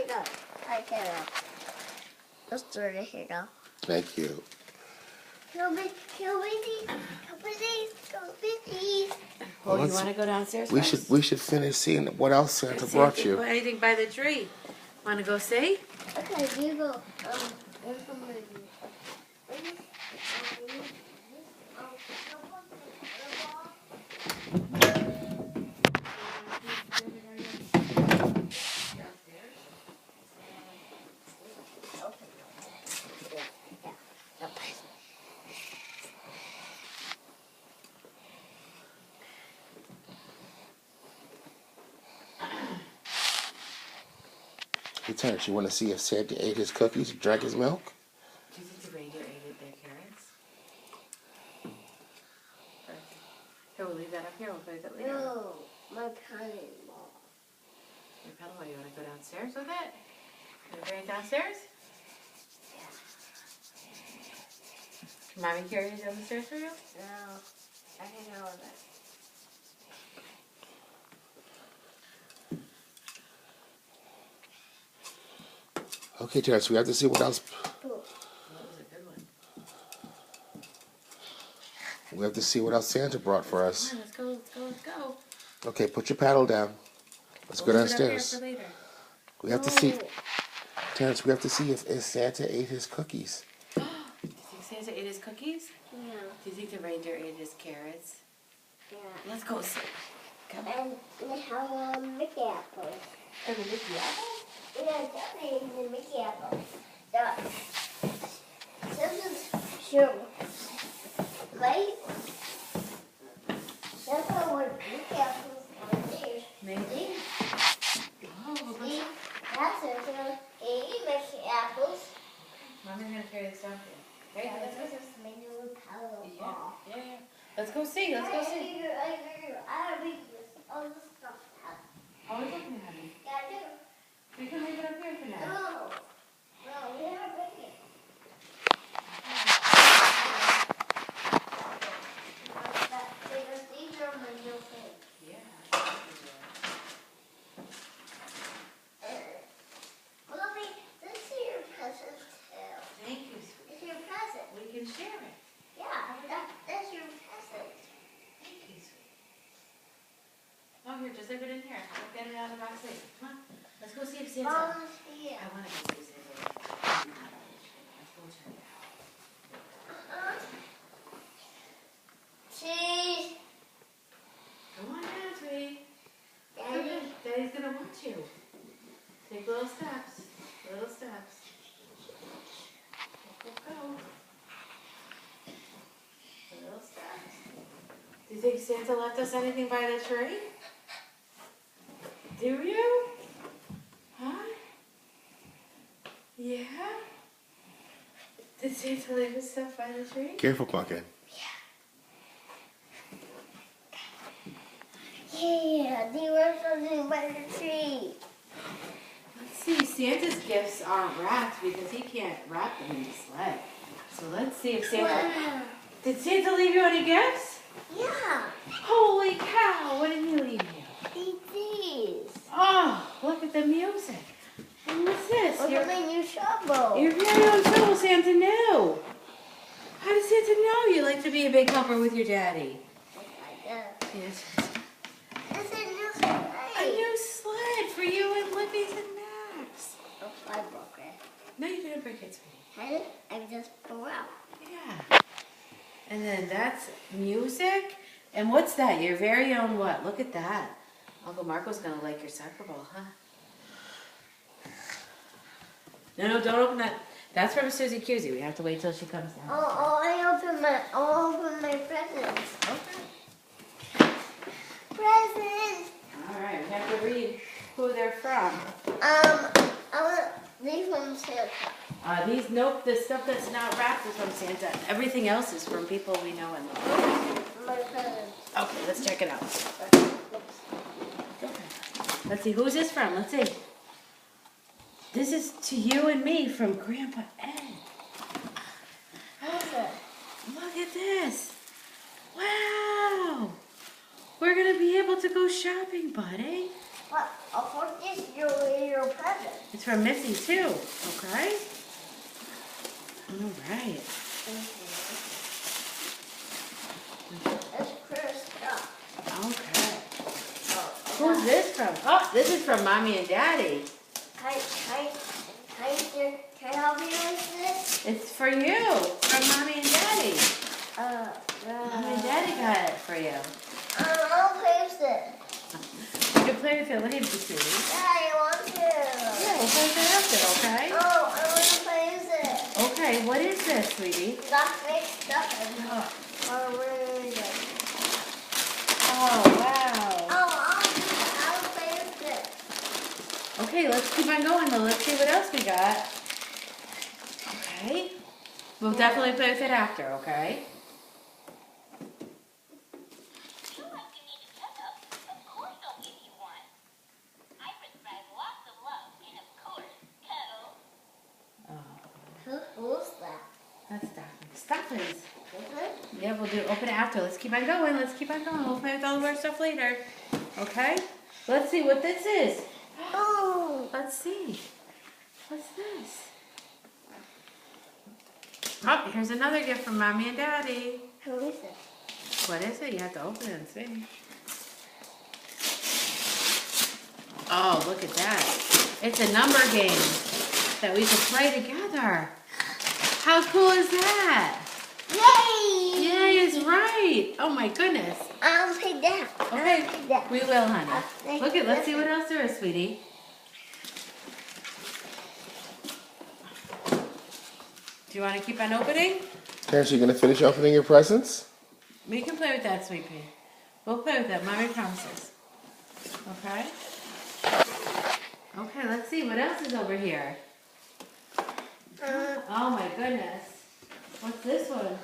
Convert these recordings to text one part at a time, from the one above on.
you go. Right there. Let's do it here, go. Thank you. Go busy. Well, you want to go downstairs We first? should finish seeing what else Santa brought you. Anything by the tree? Want to go see? Okay, you go. There's somebody. Hey, Terrence, you want to see if Santa ate his cookies and drank his milk? Do you think the reindeer ate their carrots? Here, we'll leave that up here. We'll put it later. No, my paddle ball. Your paddle ball, you want to go downstairs with it? You want to bring it downstairs? Can Mommy carry it down the stairs for you? No, I can go with it. Okay, Terrence, we have to see what else. That was a good one. We have to see what else Santa brought for us. Come on, let's go, let's go, let's go. Okay, put your paddle down. Let's go We'll leave it up here downstairs. for later. We have to see, Terrence. We have to see if Santa ate his cookies. Do you think Santa ate his cookies? No. Do you think the reindeer ate his carrots? Yeah. Let's go see. Come on. And we have a Mickey apple. Oh, the Mickey apple? Yeah, definitely the Mickey apple. This is sure. Right? That's how what Mickey apples are there. Maybe. Oh, See? That's it. So, eat Mickey apples. Mommy's gonna carry this down for you. Okay, Yeah, let's go. this is my new paddle Yeah, ball. yeah, yeah. Let's go see. Let's go see. I read this. All this stuff. Oh, we're looking at it. Yeah, I do. We can leave it up here for now. No. No, we have Mickey. These are my new things. Yeah. Mommy, this is your present too. Thank you, sweetie. It's your present. We can share it. Yeah, that's your present. Thank you, sweetie. Oh, here, just leave it in here. We'll get it out of the box later. Come on. Let's go see if Santa. Mama's here. I want to go see if Santa. Let's go check it out. Cheese. Come on down, sweetie. Daddy. Daddy's gonna watch you. Take little steps. Little steps. Go, go, go. Little steps. Do you think Santa left us anything by the tree? Do you? Huh? Yeah? Did Santa leave his stuff by the tree? Careful, Pumpkin. Yeah, they were something by the tree. Let's see, Santa's gifts aren't wrapped because he can't wrap them in the sled. So let's see if Santa... Wow. Did Santa leave you any gifts? Yeah, Holy cow, what did he leave you? he did. Oh, look at the music. And what's this? Look at my new shovel. Your very own shovel Santa knew. How does Santa know you like to be a big helper with your daddy? Yes. This is new A slide. new sled for you and Libby's and Max. Oh, I broke it. No, you didn't break it, sweetie. I just blew out. Yeah. And then that's music. And what's that? Your very own what? Look at that. Uncle Marco's going to like your soccer ball, huh? No, don't open that. That's from Susie Cusey. We have to wait till she comes down. I'll open my presents. Okay. Presents. All right. We have to read who they're from. I want these from Santa. Nope, the stuff that's not wrapped is from Santa. Everything else is from people we know and love. My presents. Okay, let's check it out. Let's see, who's this from? Let's see. This is to you and me from Grandpa Ed. What's it? Look at this. Wow. We're going to be able to go shopping, buddy. What? I'll put this your present. It's from Missy too, okay? All right. That's Chris stuff. Okay. Oh, Who's this from? Oh, this is from Mommy and Daddy. Can I help you with this? It's for you, from Mommy and Daddy. Mommy and Daddy got it for you. I'll play with it. You can play with it later, sweetie. Daddy, I want to. Yeah, we'll play with it after, okay? Oh, I want to play with it. Okay, what is this, sweetie? Got mixed up and oh, where is it? Oh, wow. I'll play with it. Okay, let's keep on going though. Let's see what else we got. Okay. We'll definitely play with it after, okay? Who's that? That's Stockings. Is Yeah, we'll open it after. Let's keep on going. Let's keep on going. We'll play with all of our stuff later. Okay? Let's see what this is. Oh. Let's see. What's this? Oh, here's another gift from Mommy and Daddy. Who is it? What is it? You have to open it and see. Oh, look at that. It's a number game that we can play together. How cool is that? Yay! Yay is right. Oh my goodness. I'll pick that. Okay, I'll pick that. we will, honey. Okay. Look at, let's see what else there is, sweetie. Do you want to keep on opening? Terrence, you gonna finish opening your presents? We can play with that, Sweet Pea. We'll play with that. Mommy promises. Okay? Okay, let's see. What else is over here? Oh my goodness. What's this one?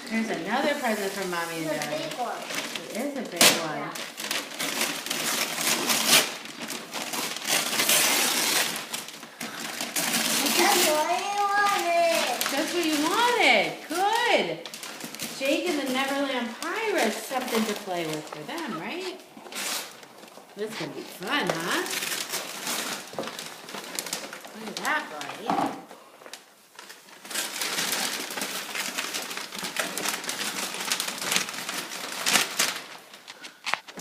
There's another present from Mommy and The Daddy. big one. It is a big one. That's what you wanted. That's what you wanted. Good. Jake and the Neverland Pirates, something to play with for them, right? This is going to be fun, huh? Look at that, buddy.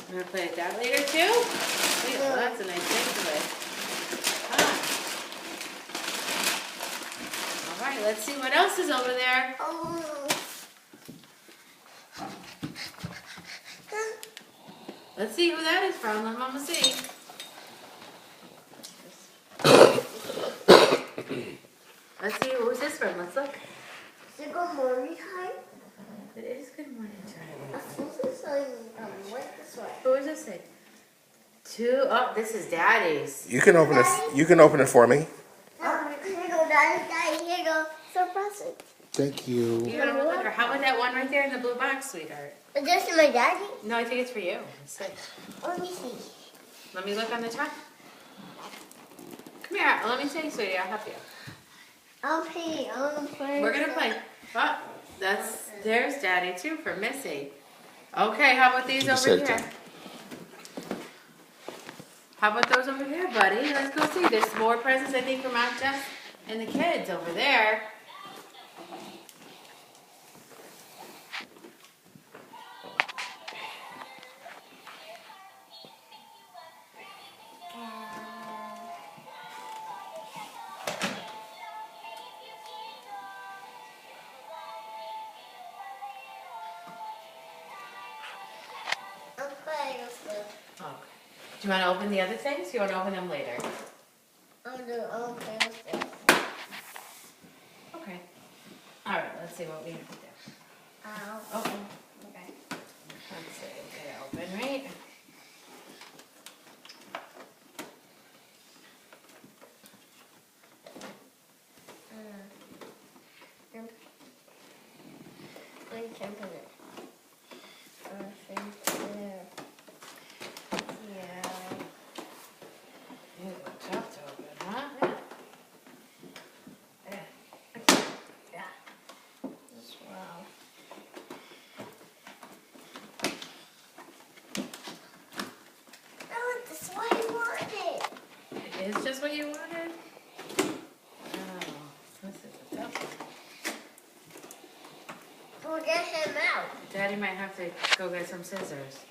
We're going to play with that later, too? Wait, well, that's a nice thing to play. All right, let's see what else is over there. Oh. Let's see who that is from. Let Mama see. Let's see, who's this from? Let's look. Is it good morning time? It is good morning time. Who's this one? What this one? Who is this thing? Oh, this is Daddy's. You can open it. You can open it for me. Oh, here you go, Daddy. Here you go. It's a present. Thank you. You want to look, or how about that one right there in the blue box, sweetheart? Is this my daddy? No, I think it's for you. Let's see. Let me see. Let me look on the top. Come here. Let me see, sweetie. I'll help you. I'll play. I want to play. We're gonna play. Oh, there's Daddy too for Missy. Okay, how about these You over said here? that. How about those over here, buddy? Let's go see. There's more presents, I think, from Aunt Jess and the kids over there. I'm playing with this. Okay. Do you want to open the other things? Or you want to open them later? I'll play with this. Okay. All right. Let's see what we have to do. Open. Okay. Let's see. Get it open, right? We can put it. I think there. Yeah. It's tough to open, huh? Yeah. As well. Oh, this is what I wanted. is just what you wanted? Oh, this is a tough one. We'll get him out. Daddy might have to go get some scissors.